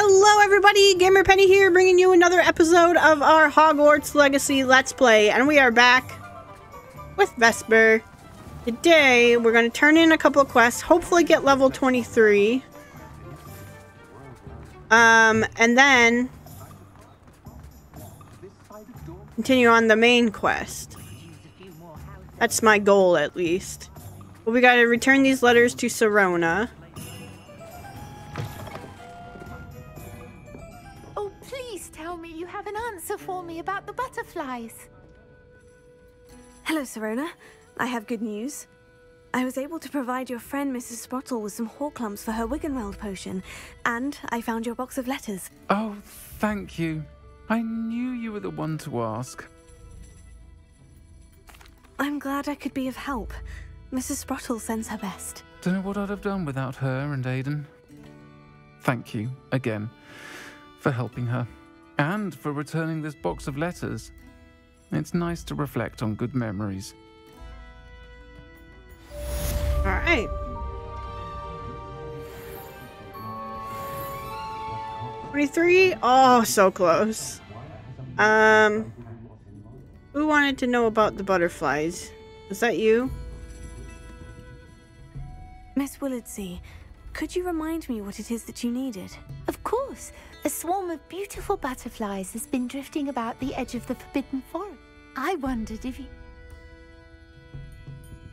Hello everybody, Gamer Penny here, bringing you another episode of our Hogwarts Legacy Let's Play, and we are back with Vesper. Today, we're going to turn in a couple of quests, hopefully get level 23. And then continue on the main quest. That's my goal, at least. But we got to return these letters to Sirona. Tell me you have an answer for me about the butterflies. Hello, Sirona. I have good news. I was able to provide your friend Mrs. Sprottle with some Horklumps for her Wiggenweld potion, and I found your box of letters. Oh, thank you. I knew you were the one to ask. I'm glad I could be of help. Mrs. Sprottle sends her best. Don't know what I'd have done without her and Aidan. Thank you, again, for helping her. And for returning this box of letters. It's nice to reflect on good memories. Alright. $23? Oh, so close. Who wanted to know about the butterflies? Was that you? Miss Willardsea, could you remind me what it is that you needed? Of course. A swarm of beautiful butterflies has been drifting about the edge of the Forbidden Forest. I wondered if you...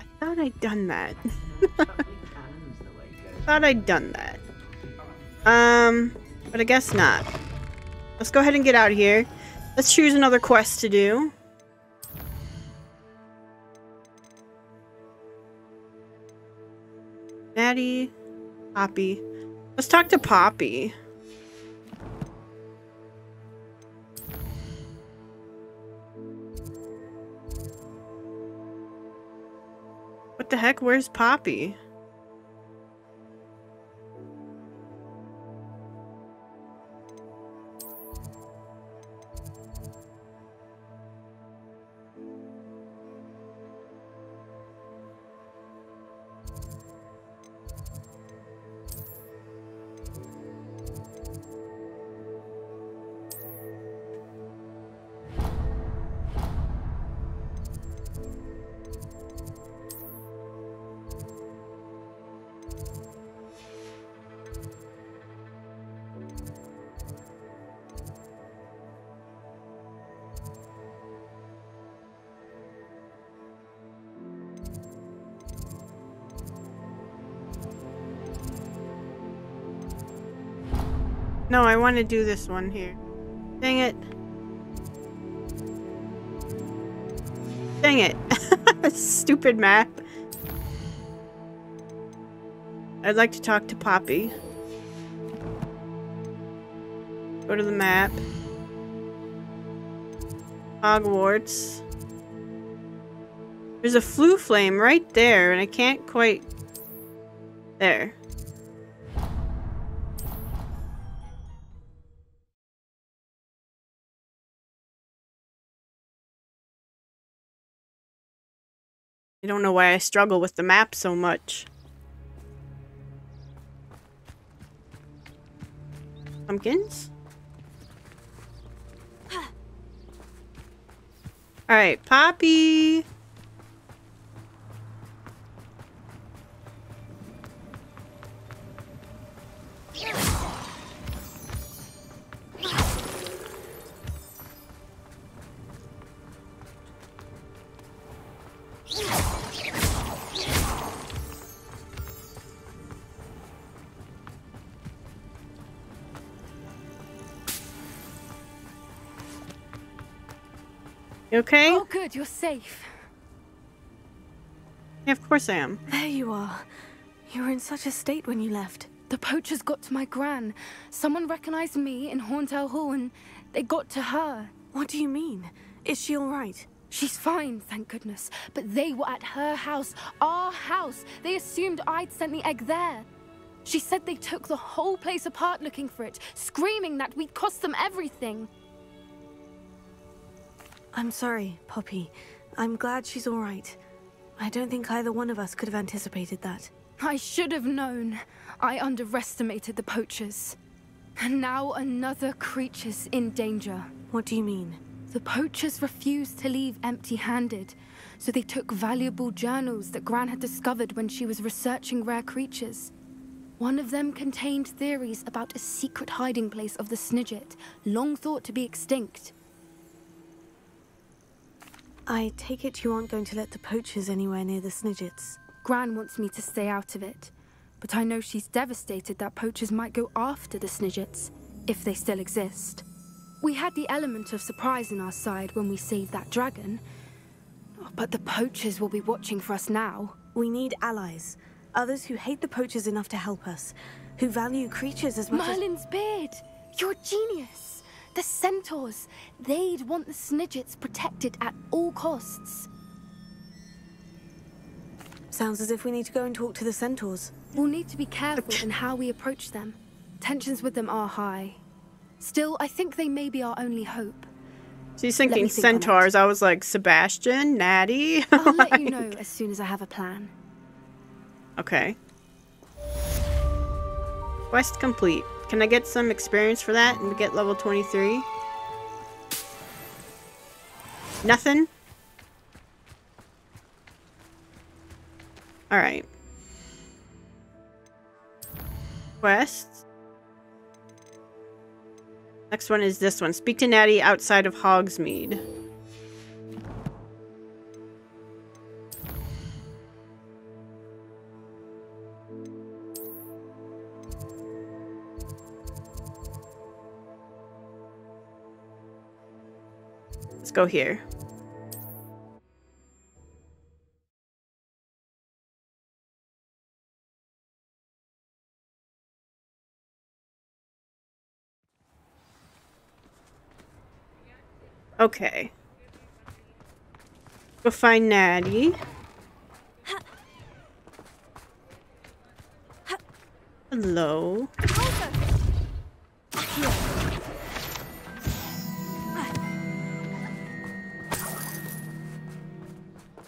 I thought I'd done that. Thought I'd done that. But I guess not. Let's go ahead and get out of here. Let's choose another quest to do. Maddie, Poppy. Let's talk to Poppy. What the heck? Where's Poppy? No, I want to do this one here. Dang it. Dang it. Stupid map. I'd like to talk to Poppy. Go to the map. Hogwarts. There's a flue flame right there, and I can't quite... There. I don't know why I struggle with the map so much. Pumpkins? Alright, Poppy! You okay? Oh, good. You're safe. Yeah, of course I am. There you are. You were in such a state when you left. The poachers got to my gran. Someone recognized me in Horndale Hall and they got to her. What do you mean? Is she all right? She's fine, thank goodness. But they were at her house, our house. They assumed I'd sent the egg there. She said they took the whole place apart looking for it, screaming that we'd cost them everything. I'm sorry, Poppy. I'm glad she's all right. I don't think either one of us could have anticipated that. I should have known. I underestimated the poachers. And now another creature's in danger. What do you mean? The poachers refused to leave empty-handed, so they took valuable journals that Gran had discovered when she was researching rare creatures. One of them contained theories about a secret hiding place of the Snidget, long thought to be extinct. I take it you aren't going to let the poachers anywhere near the Snidgets. Gran wants me to stay out of it, but I know she's devastated that poachers might go after the Snidgets, if they still exist. We had the element of surprise on our side when we saved that dragon, but the poachers will be watching for us now. We need allies. Others who hate the poachers enough to help us, who value creatures as much Merlin's beard! You're a genius! The centaurs! They'd want the Snidgets protected at all costs. Sounds as if we need to go and talk to the centaurs. We'll need to be careful in how we approach them. Tensions with them are high. Still, I think they may be our only hope. She's thinking centaurs. I was like, Sebastian, Natty. I'll let you know as soon as I have a plan. Okay. Quest complete. Can I get some experience for that and get level 23? Nothing? Alright. Quests. Next one is this one. Speak to Natty outside of Hogsmeade. Let's go here. Okay. Go find Natty. Hello.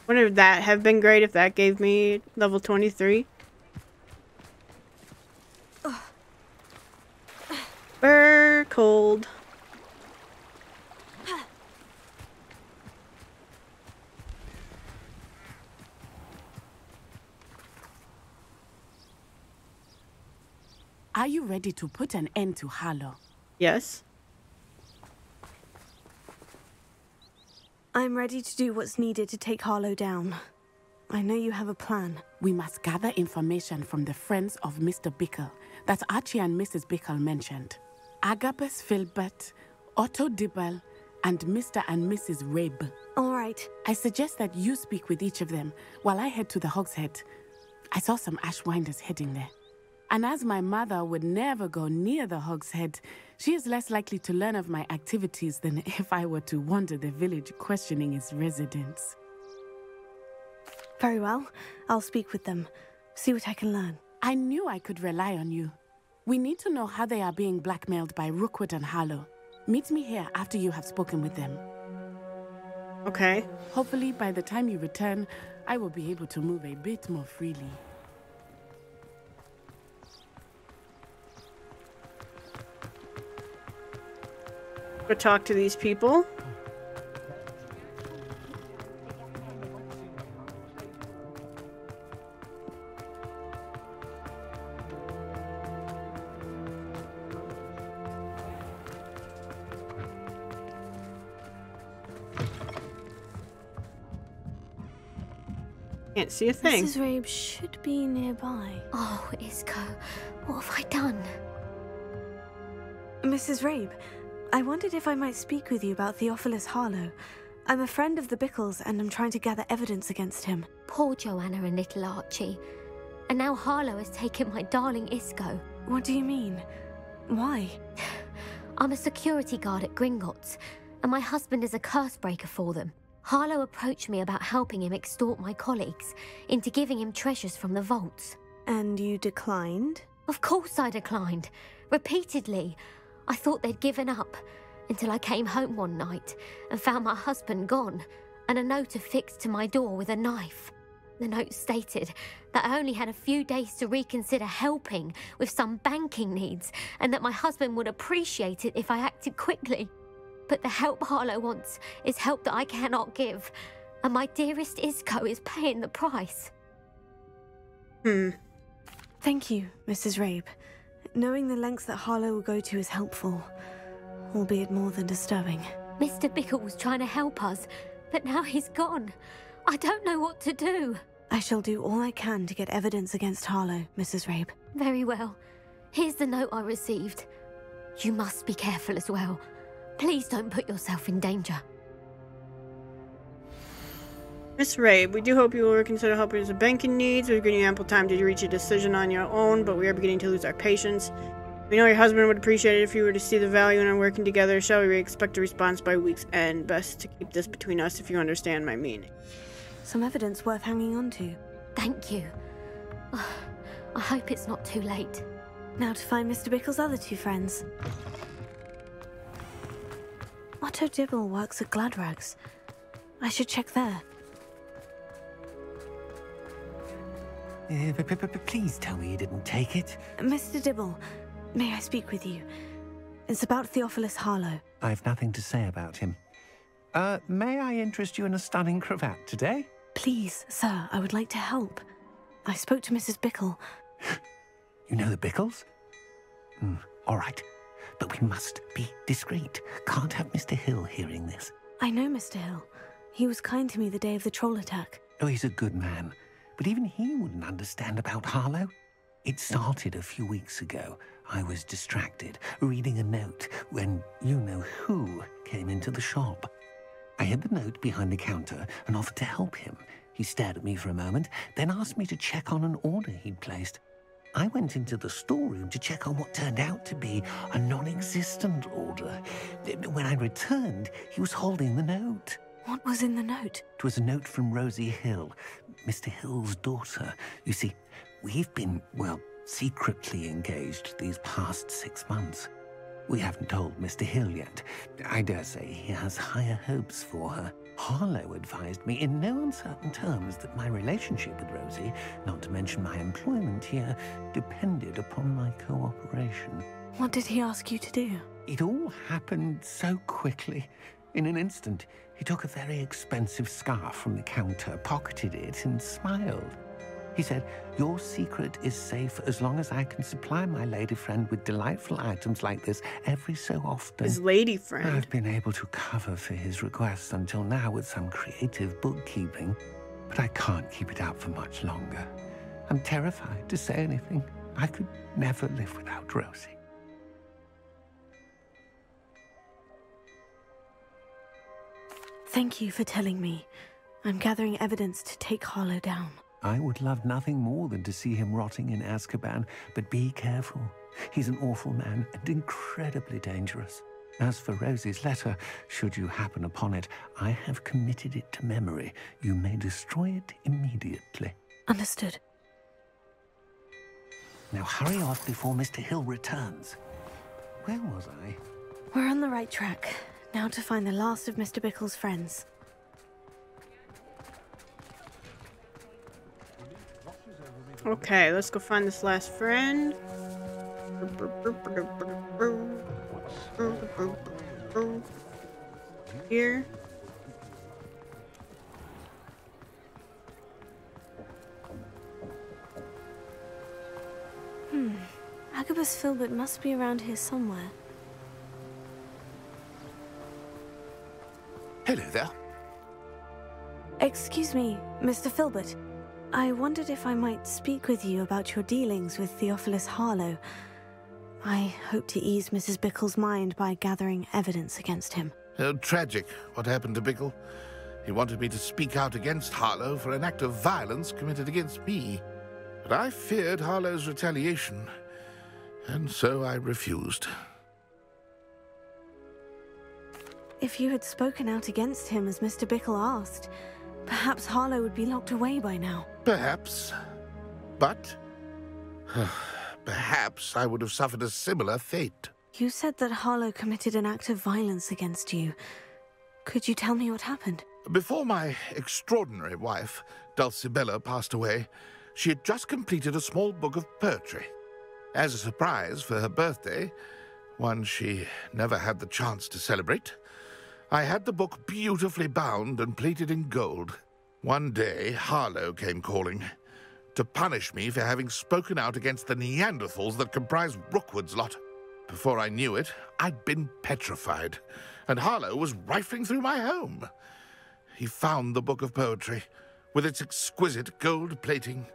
Wouldn't that have been great if that gave me level 23? Burr cold. Are you ready to put an end to Harlow? Yes. I'm ready to do what's needed to take Harlow down. I know you have a plan. We must gather information from the friends of Mr. Bickle that Archie and Mrs. Bickle mentioned. Agabus Filbert, Otto Dibble, and Mr. and Mrs. Rabe. All right. I suggest that you speak with each of them while I head to the Hogshead. I saw some Ashwinders heading there. And as my mother would never go near the Hogshead, she is less likely to learn of my activities than if I were to wander the village questioning its residents. Very well. I'll speak with them. See what I can learn. I knew I could rely on you. We need to know how they are being blackmailed by Rookwood and Harlow. Meet me here after you have spoken with them. Okay. Hopefully, by the time you return, I will be able to move a bit more freely. Go talk to these people. Can't see a thing. Mrs. Rabe should be nearby. Oh, Isco, what have I done? Mrs. Rabe, I wondered if I might speak with you about Theophilus Harlow. I'm a friend of the Bickles and I'm trying to gather evidence against him. Poor Joanna and little Archie. And now Harlow has taken my darling Isco. What do you mean? Why? I'm a security guard at Gringotts, and my husband is a curse breaker for them. Harlow approached me about helping him extort my colleagues into giving him treasures from the vaults. And you declined? Of course I declined. Repeatedly. I thought they'd given up, until I came home one night and found my husband gone, and a note affixed to my door with a knife. The note stated that I only had a few days to reconsider helping with some banking needs and that my husband would appreciate it if I acted quickly. But the help Harlow wants is help that I cannot give, and my dearest Isco is paying the price. Thank you, Mrs. Rabe. Knowing the lengths that Harlow will go to is helpful, albeit more than disturbing. Mr. Bickle was trying to help us, but now he's gone. I don't know what to do. I shall do all I can to get evidence against Harlow, Mrs. Rabe. Very well. Here's the note I received. You must be careful as well. Please don't put yourself in danger. Miss Rabe, we do hope you will reconsider helping with the banking needs. We've given you ample time to reach a decision on your own, but we are beginning to lose our patience. We know your husband would appreciate it if you were to see the value in our working together. Shall we expect a response by week's end? Best to keep this between us if you understand my meaning. Some evidence worth hanging on to. Thank you. I hope it's not too late. Now to find Mr. Bickle's other two friends. Otto Dibble works at Gladrags. I should check there. Please tell me you didn't take it. Mr. Dibble, may I speak with you? It's about Theophilus Harlow. I've nothing to say about him. May I interest you in a stunning cravat today? Please, sir, I would like to help. I spoke to Mrs. Bickle. You know the Bickles? All right. But we must be discreet. Can't have Mr. Hill hearing this. I know Mr. Hill. He was kind to me the day of the troll attack. Oh, he's a good man. But even he wouldn't understand about Harlow. It started a few weeks ago. I was distracted, reading a note, when you-know-who came into the shop. I hid the note behind the counter and offered to help him. He stared at me for a moment, then asked me to check on an order he'd placed. I went into the storeroom to check on what turned out to be a non-existent order. When I returned, he was holding the note. What was in the note? It was a note from Rosie Hill, Mr. Hill's daughter. You see, we've been, well, secretly engaged these past 6 months. We haven't told Mr. Hill yet. I dare say he has higher hopes for her. Harlow advised me in no uncertain terms that my relationship with Rosie, not to mention my employment here, depended upon my cooperation. What did he ask you to do? It all happened so quickly. In an instant, he took a very expensive scarf from the counter, pocketed it, and smiled. He said, "Your secret is safe as long as I can supply my lady friend with delightful items like this every so often." His lady friend. I've been able to cover for his requests until now with some creative bookkeeping, but I can't keep it up for much longer. I'm terrified to say anything. I could never live without Rosie. Thank you for telling me. I'm gathering evidence to take Harlow down. I would love nothing more than to see him rotting in Azkaban, but be careful. He's an awful man and incredibly dangerous. As for Rosie's letter, should you happen upon it, I have committed it to memory. You may destroy it immediately. Understood. Now hurry off before Mr. Hill returns. Where was I? We're on the right track. Now to find the last of Mr. Bickle's friends. Okay, let's go find this last friend. Here. Agabus Filbert must be around here somewhere. Hello there. Excuse me, Mr. Filbert. I wondered if I might speak with you about your dealings with Theophilus Harlow. I hope to ease Mrs. Bickle's mind by gathering evidence against him. Tragic, what happened to Bickle. He wanted me to speak out against Harlow for an act of violence committed against me. But I feared Harlow's retaliation, and so I refused. If you had spoken out against him as Mr. Bickle asked, perhaps Harlow would be locked away by now. Perhaps. But perhaps I would have suffered a similar fate. You said that Harlow committed an act of violence against you. Could you tell me what happened? Before my extraordinary wife, Dulcibella, passed away, she had just completed a small book of poetry. As a surprise for her birthday, one she never had the chance to celebrate, I had the book beautifully bound and plated in gold. One day, Harlow came calling to punish me for having spoken out against the Neanderthals that comprise Rookwood's lot. Before I knew it, I'd been petrified, and Harlow was rifling through my home. He found the book of poetry, with its exquisite gold plating.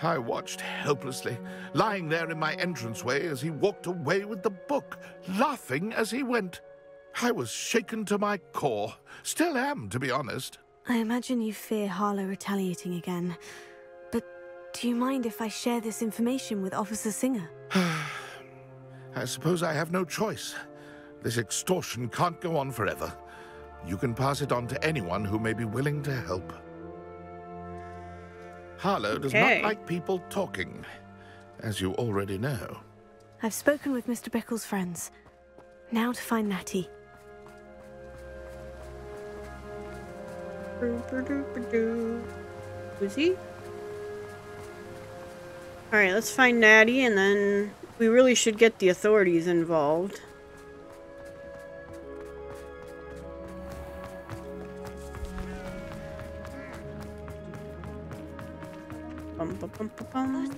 I watched helplessly, lying there in my entranceway as he walked away with the book, laughing as he went. I was shaken to my core. Still am, to be honest. I imagine you fear Harlow retaliating again. But do you mind if I share this information with Officer Singer? I suppose I have no choice. This extortion can't go on forever. You can pass it on to anyone who may be willing to help. Harlow does not like people talking, as you already know. I've spoken with Mr. Bickle's friends. Now to find Natty. Who's he? Alright, let's find Natty, and then we really should get the authorities involved. Bum, bum, bum, bum, bum.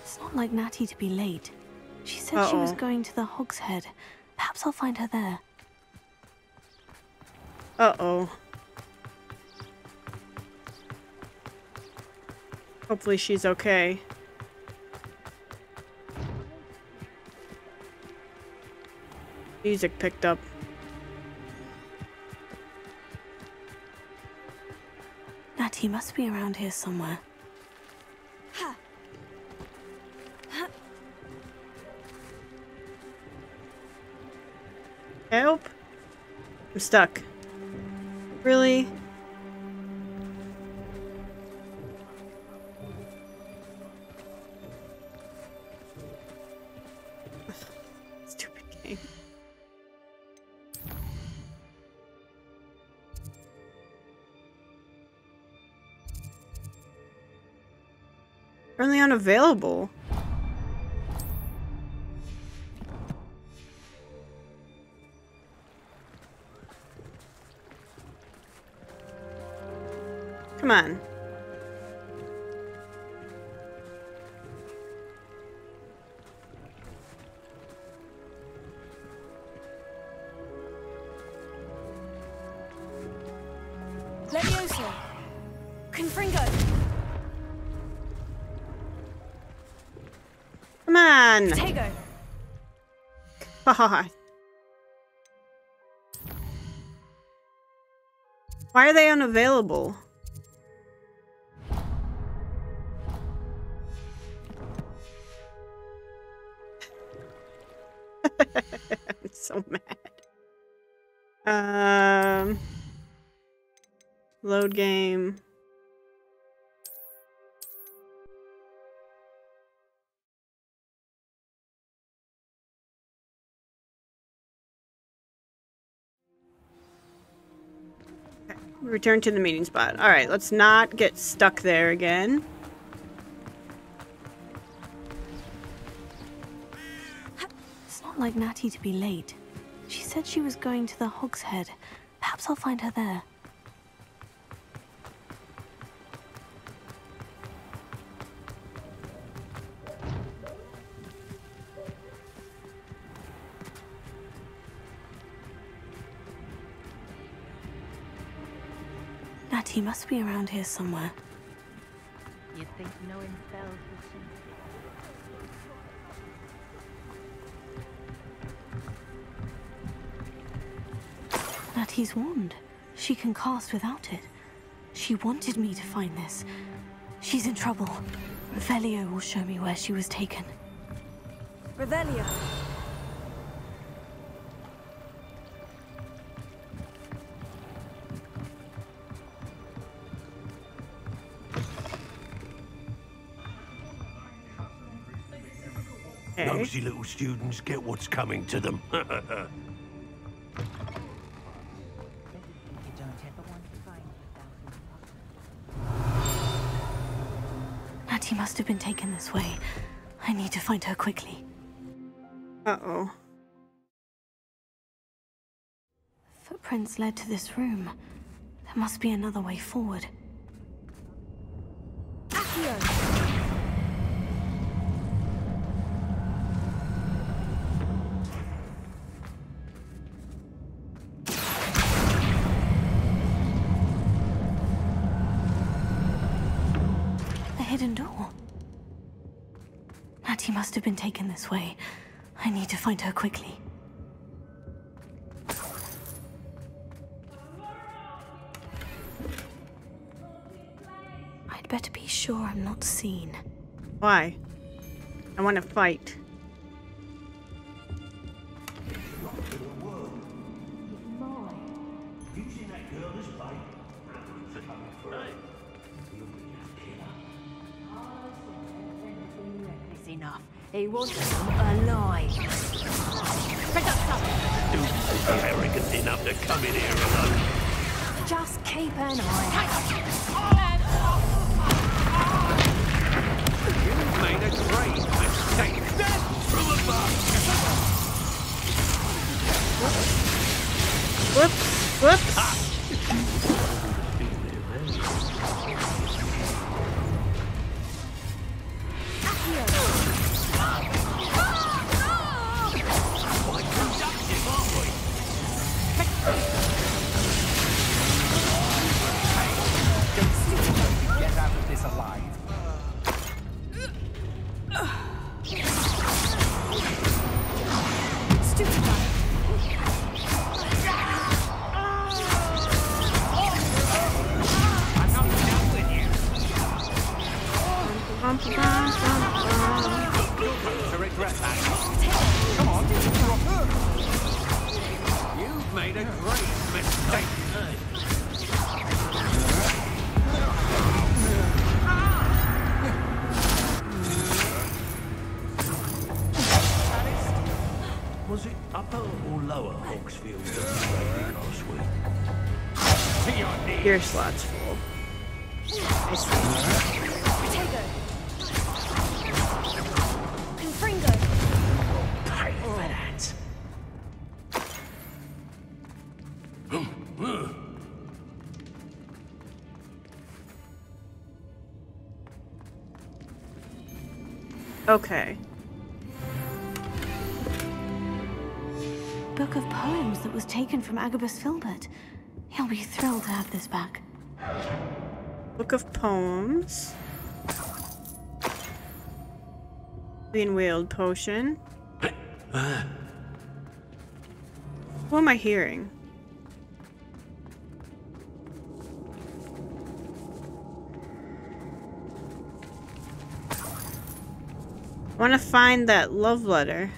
It's not like Natty to be late. She said she was going to the Hog's Head. Perhaps I'll find her there. Uh-oh. Hopefully she's okay. Music picked up. Natty must be around here somewhere. Help! I'm stuck. Really? Stupid game. Currently unavailable. Come on. Levioso! Confringo! Come on! Tego! Haha. Why are they unavailable? I'm so mad. Load game. Return to the meeting spot. Alright, let's not get stuck there again. It's not like Natty to be late. She said she was going to the Hog's Head. Perhaps I'll find her there. Natty must be around here somewhere. You'd think knowing spells was something. Natty's wand. She can cast without it. She wanted me to find this. She's in trouble. Revelio will show me where she was taken. Revelio! Okay. Nosy little students get what's coming to them. Natty must have been taken this way. I need to find her quickly. Uh-oh. Footprints led to this room. There must be another way forward. A hidden door. Natty must have been taken this way. I need to find her quickly. I'd better be sure I'm not seen. Why? I want to fight. Enough. He wants them alive. Pick up something. Students are arrogant enough to come in here alone. Just keep an eye. You made a great mistake. From above. Whoops. Whoops. Get out of this alive. Stupid guy. I'm not done with you. To regret that. Come on, drop her. You've made a great mistake. Was it upper or lower Hawksfield that you raided last week? To your knees. Your slot's full. I see. Potato. Confringo. Pay for that. Okay. Book of poems that was taken from Agabus Filbert. He'll be thrilled to have this back. Book of Poems. Being wheeled potion. What am I hearing? I want to find that love letter.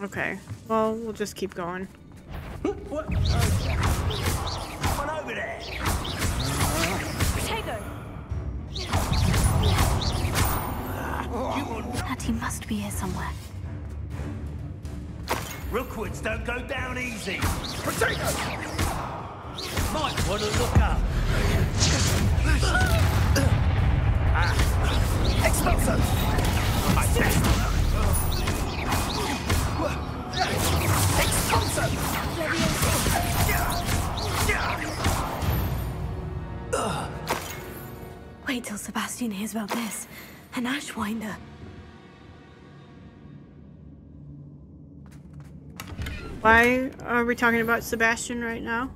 Okay, well, we'll just keep going. What? Come on over there. Potato. Natty must be here somewhere. Rookwoods don't go down easy. Potato! Might want to look up. Explosive! My best. Wait till Sebastian hears about this. An Ashwinder. Why are we talking about Sebastian right now?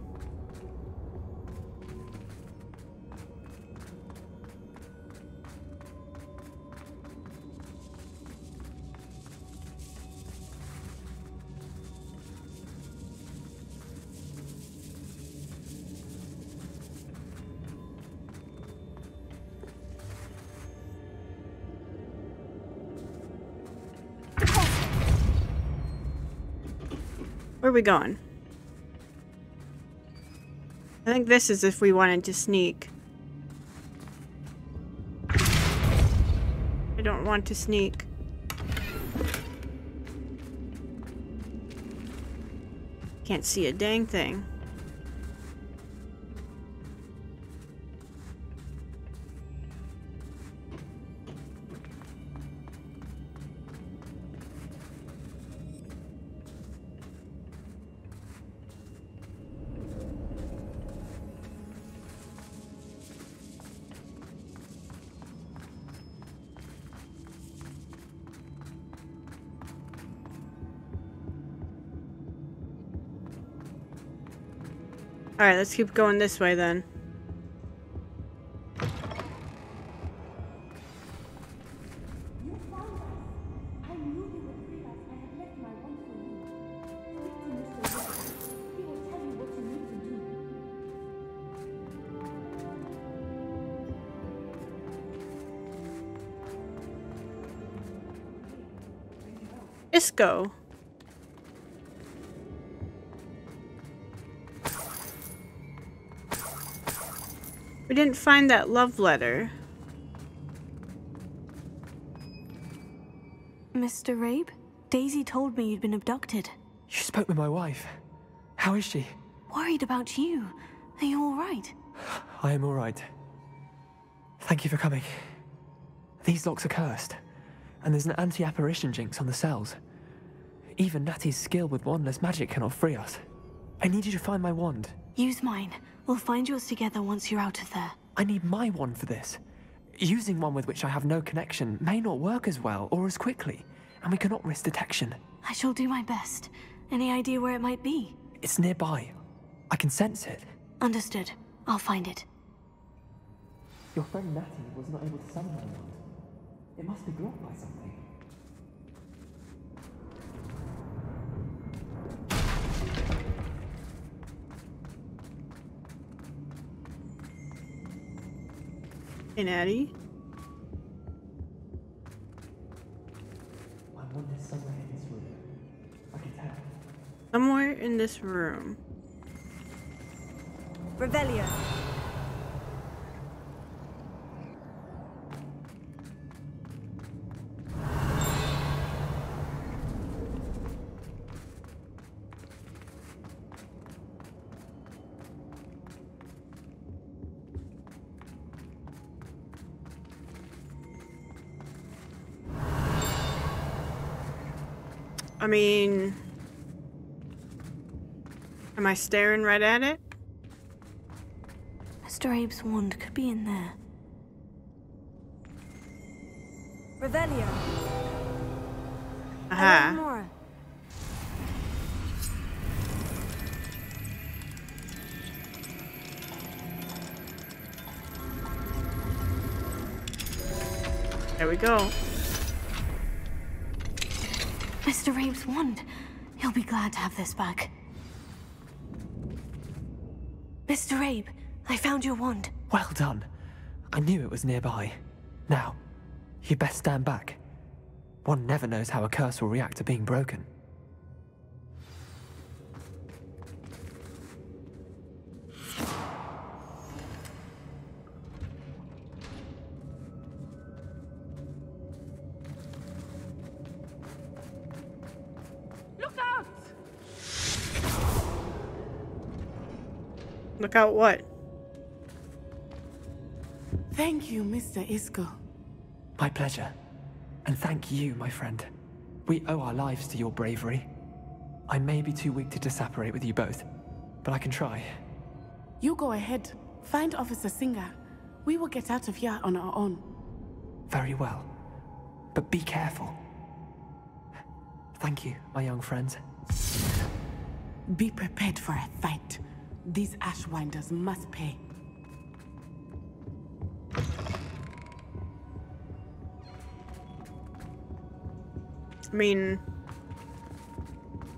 Where are we going? I think this is if we wanted to sneak. I don't want to sneak. Can't see a dang thing. Alright, let's keep going this way then. Isco. We didn't find that love letter. Mr. Rabe? Daisy told me you'd been abducted. You spoke with my wife. How is she? Worried about you. Are you all right? I am all right. Thank you for coming. These locks are cursed, and there's an anti-apparition jinx on the cells. Even Natty's skill with wandless magic cannot free us. I need you to find my wand. Use mine. We'll find yours together once you're out of there. I need my wand for this. Using one with which I have no connection may not work as well or as quickly, and we cannot risk detection. I shall do my best. Any idea where it might be? It's nearby. I can sense it. Understood. I'll find it. Your friend Natty was not able to summon my wand. It must be blocked by something. Hey, Natty. My wand is somewhere in this room. I can tell. Somewhere in this room. Revelio. I mean, am I staring right at it? Mr. Abe's wand could be in there. Revelio. Aha. More. There we go. Mr. Abe's wand. He'll be glad to have this back. Mr. Abe, I found your wand. Well done. I knew it was nearby. Now, you best stand back. One never knows how a curse will react to being broken. Look out what? Thank you, Mr. Isco. My pleasure. And thank you, my friend. We owe our lives to your bravery. I may be too weak to disapparate with you both, but I can try. You go ahead. Find Officer Singer. We will get out of here on our own. Very well. But be careful. Thank you, my young friends. Be prepared for a fight. These Ashwinders must pay. I mean,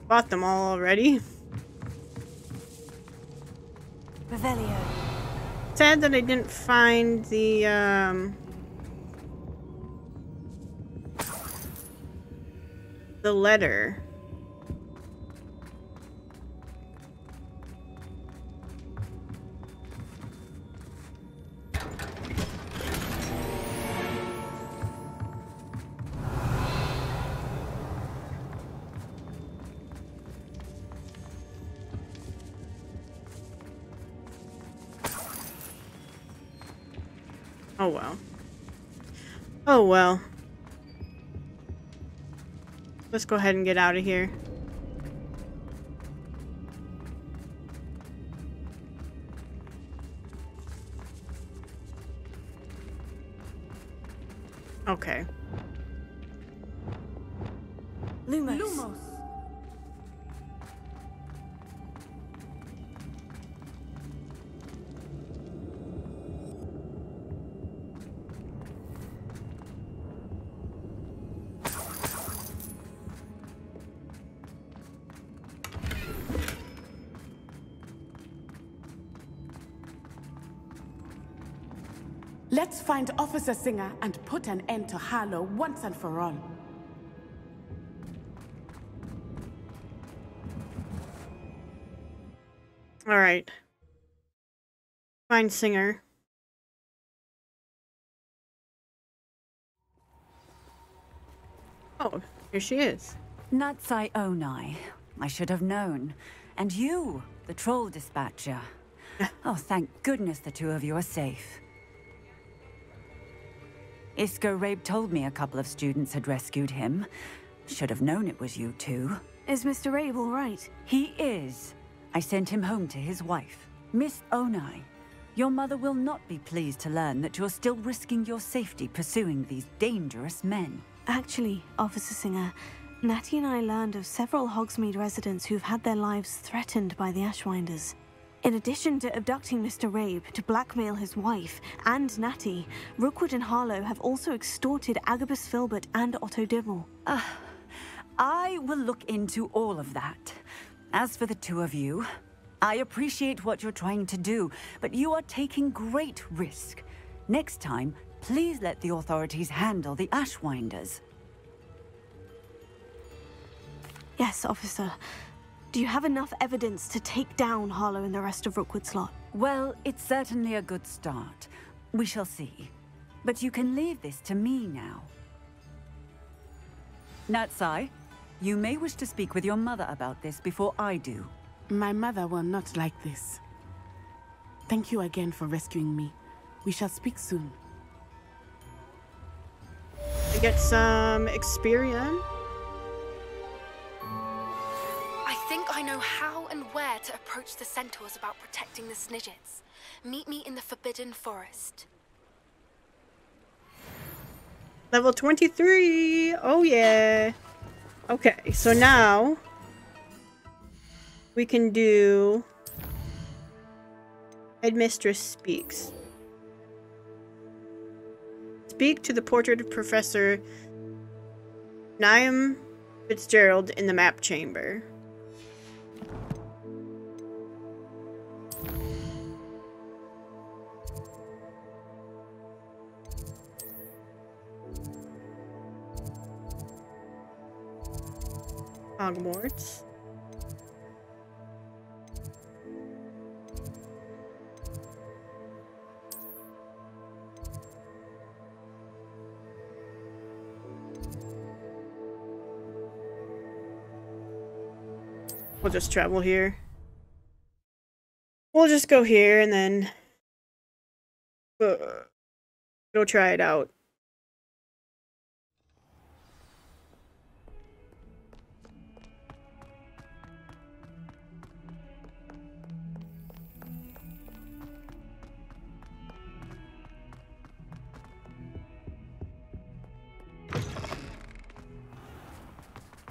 bought them all already. Revelio. Sad that I didn't find the letter. Oh well. Oh well. Let's go ahead and get out of here. Okay. Lumos. Let's find Officer Singer and put an end to Harlow once and for all. All right. Find Singer. Oh, here she is. Natsai Onai. I should have known. And you, the troll dispatcher. Oh, thank goodness the two of you are safe. Isco Rabe told me a couple of students had rescued him. Should have known it was you two. Is Mr. Rabe all right? He is. I sent him home to his wife. Miss Onai, your mother will not be pleased to learn that you're still risking your safety pursuing these dangerous men. Actually, Officer Singer, Natty and I learned of several Hogsmeade residents who've had their lives threatened by the Ashwinders. In addition to abducting Mr. Rabe to blackmail his wife and Natty, Rookwood and Harlow have also extorted Agabus Filbert and Otto Dibble. I will look into all of that. As for the two of you, I appreciate what you're trying to do, but you are taking great risk. Next time, please let the authorities handle the Ashwinders. Yes, officer. Do you have enough evidence to take down Harlow and the rest of Rookwood's lot? Well, it's certainly a good start. We shall see. But you can leave this to me now. Natsai, you may wish to speak with your mother about this before I do. My mother will not like this. Thank you again for rescuing me. We shall speak soon. I get some experience. I think I know how and where to approach the centaurs about protecting the Snidgets. Meet me in the Forbidden Forest. Level 23. Oh yeah. Okay, so now we can do Headmistress Speaks. Speak to the portrait of Professor Niam Fitzgerald in the map chamber. Hogwarts. We'll just travel here. We'll just go here and then go try it out.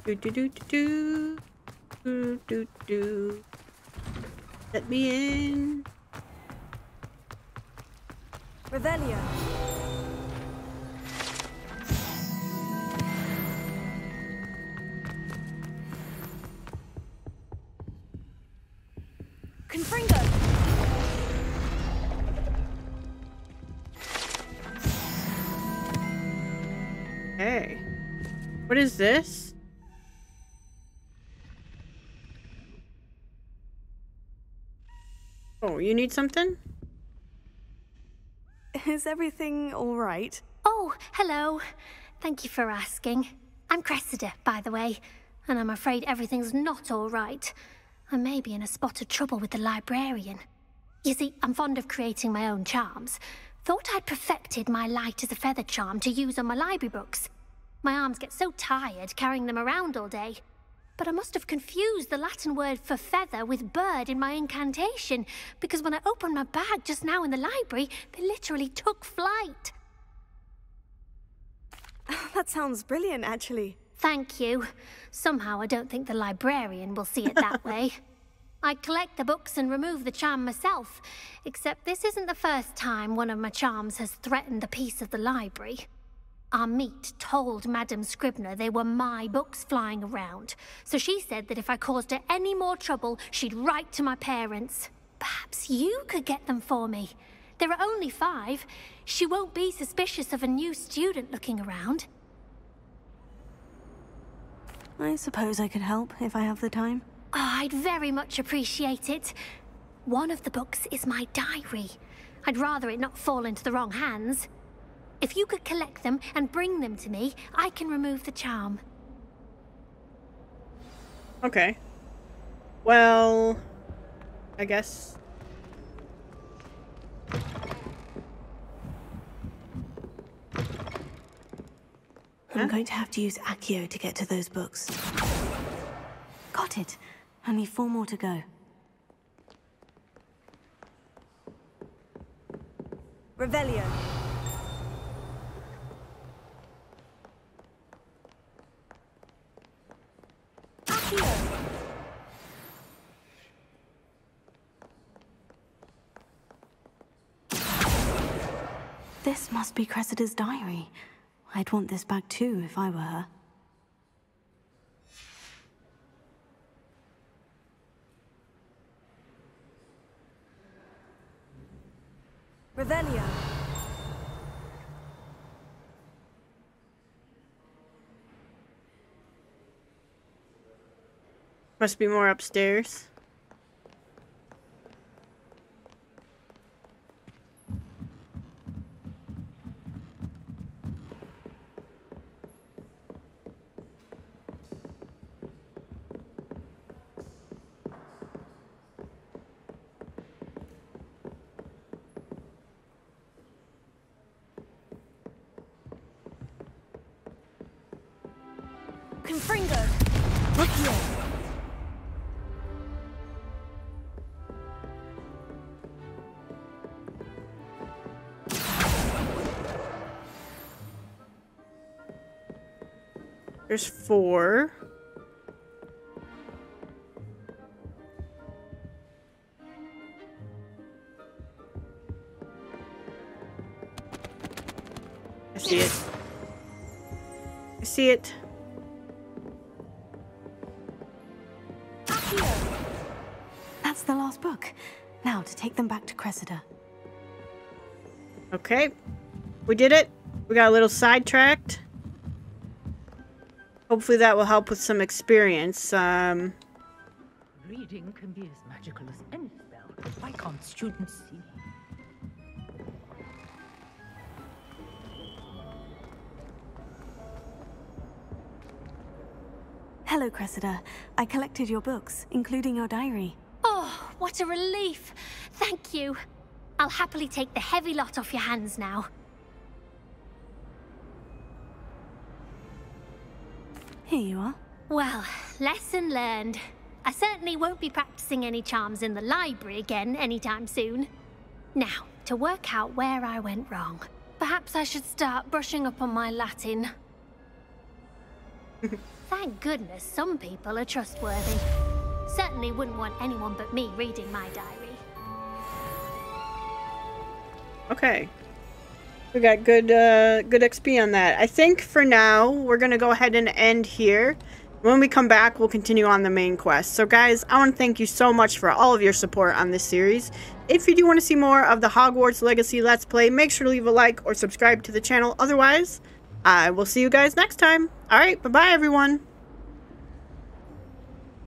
Do do do do do do do. Let me in. Revelio. Confringo! Hey. What is this? Oh, you need something? Is everything all right? Oh, hello. Thank you for asking. I'm Cressida, by the way, and I'm afraid everything's not all right. I may be in a spot of trouble with the librarian. You see, I'm fond of creating my own charms, Thought I'd perfected my light as a feather charm to use on my library books. My arms get so tired carrying them around all day. But I must have confused the Latin word for feather with bird in my incantation, because when I opened my bag just now in the library, they literally took flight. That sounds brilliant, actually. Thank you. Somehow I don't think the librarian will see it that way. I collect the books and remove the charm myself, except this isn't the first time one of my charms has threatened the peace of the library. Our meet told Madame Scribner they were my books flying around, so she said that if I caused her any more trouble, she'd write to my parents. Perhaps you could get them for me. There are only 5. She won't be suspicious of a new student looking around. I suppose I could help if I have the time. Oh, I'd very much appreciate it. One of the books is my diary. I'd rather it not fall into the wrong hands. If you could collect them and bring them to me, I can remove the charm. Okay. Well, I guess. I'm going to have to use Accio to get to those books. Got it. Only 4 more to go. Revelio. This must be Cressida's diary. I'd want this back too if I were her. Revelio. Must be more upstairs. Confringo. Look here. There's 4. I see it. I see it. That's the last book. Now to take them back to Cressida. Okay. We did it. We got a little sidetracked. Hopefully that will help with some experience. Reading can be as magical as any spell. Why can't students see? Hello, Cressida. I collected your books, including your diary. Oh, what a relief. Thank you. I'll happily take the heavy lot off your hands now. Here you are. Well, lesson learned. I certainly won't be practicing any charms in the library again anytime soon. Now, to work out where I went wrong. Perhaps I should start brushing up on my Latin. Thank goodness some people are trustworthy. Certainly wouldn't want anyone but me reading my diary. Okay. We got good XP on that. I think for now, we're going to go ahead and end here. When we come back, we'll continue on the main quest. So guys, I want to thank you so much for all of your support on this series. If you do want to see more of the Hogwarts Legacy Let's Play, make sure to leave a like or subscribe to the channel. Otherwise, I will see you guys next time. Alright, bye-bye everyone.